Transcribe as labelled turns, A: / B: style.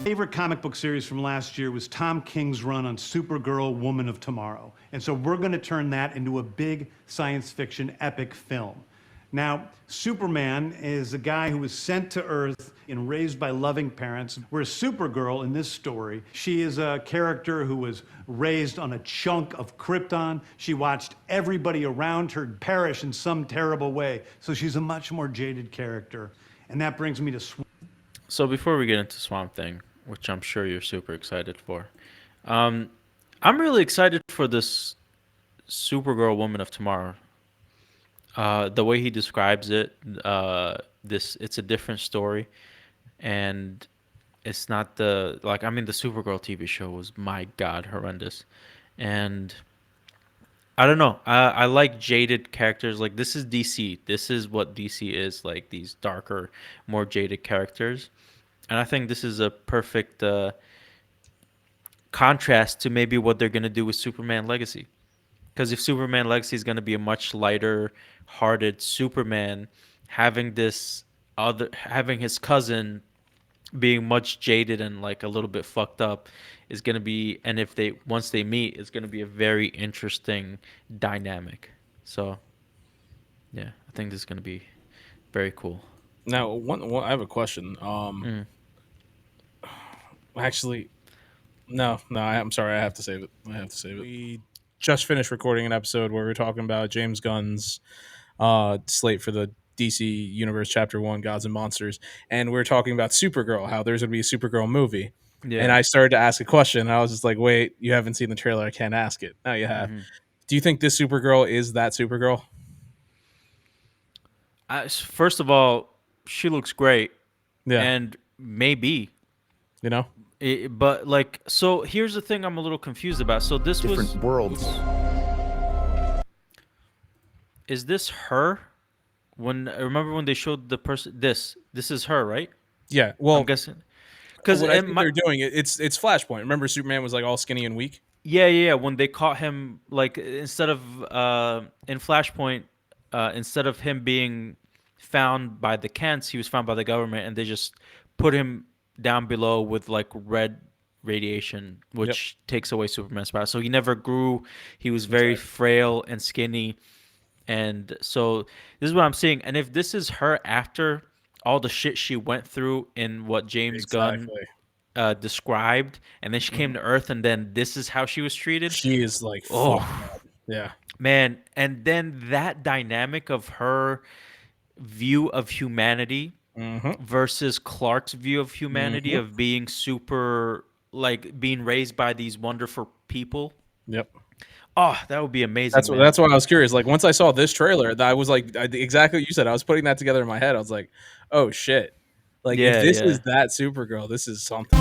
A: favorite comic book series from last year was Tom King's run on Supergirl, Woman of Tomorrow. And so we're going to turn that into a big science fiction epic film. Now, Superman is a guy who was sent to Earth and raised by loving parents, whereas Supergirl in this story, she is a character who was raised on a chunk of Krypton. She watched everybody around her perish in some terrible way. So she's a much more jaded character. And that brings me to
B: So before we get into Swamp Thing, which I'm sure you're super excited for, I'm really excited for this Supergirl Woman of Tomorrow. The way he describes it, it's a different story, and it's not the the Supergirl TV show was, my God, horrendous, and I don't know. I like jaded characters. Like, this is DC. This is what DC is, like, these darker, more jaded characters, and I think this is a perfect contrast to maybe what they're gonna do with Superman Legacy. Because if Superman Legacy is going to be a much lighter-hearted Superman, having his cousin being much jaded and like a little bit fucked up is going to be, and if they once they meet, it's going to be a very interesting dynamic. So, yeah, I think this is going to be very cool.
C: Now, I have a question. Actually, no, I'm sorry. I have to save it. We just finished recording an episode where we were talking about James Gunn's slate for the DC Universe Chapter 1, Gods and Monsters, and we were talking about Supergirl, how there's going to be a Supergirl movie. Yeah. And I started to ask a question, and I was just like, wait, you haven't seen the trailer. I can't ask it. Now you have. Mm-hmm. Do you think this Supergirl is that Supergirl?
B: First of all, she looks great.
C: Yeah.
B: And maybe.
C: You know?
B: But like, so here's the thing I'm a little confused about. So this
D: different worlds.
B: Is this her? Remember when they showed the person? This is her, right?
C: Yeah. Well,
B: I'm guessing because
C: they're doing it's Flashpoint. Remember, Superman was like all skinny and weak.
B: Yeah. When they caught him, like instead of in Flashpoint, instead of him being found by the Kents, he was found by the government, and they just put him down below with like red radiation, which takes away Superman's power. So he never grew. He was very frail and skinny. And so this is what I'm seeing. And if this is her after all the shit she went through in what James Gunn described, and then she came to Earth, and then this is how she was treated.
C: She is like, yeah,
B: man. And then that dynamic of her view of humanity versus Clark's view of humanity of being super, like being raised by these wonderful people.
C: Yep.
B: Oh, that would be amazing.
C: That's why I was curious. Like, once I saw this trailer, I was like, exactly what you said. I was putting that together in my head. I was like, oh shit. Like, if this is that Supergirl, this is something.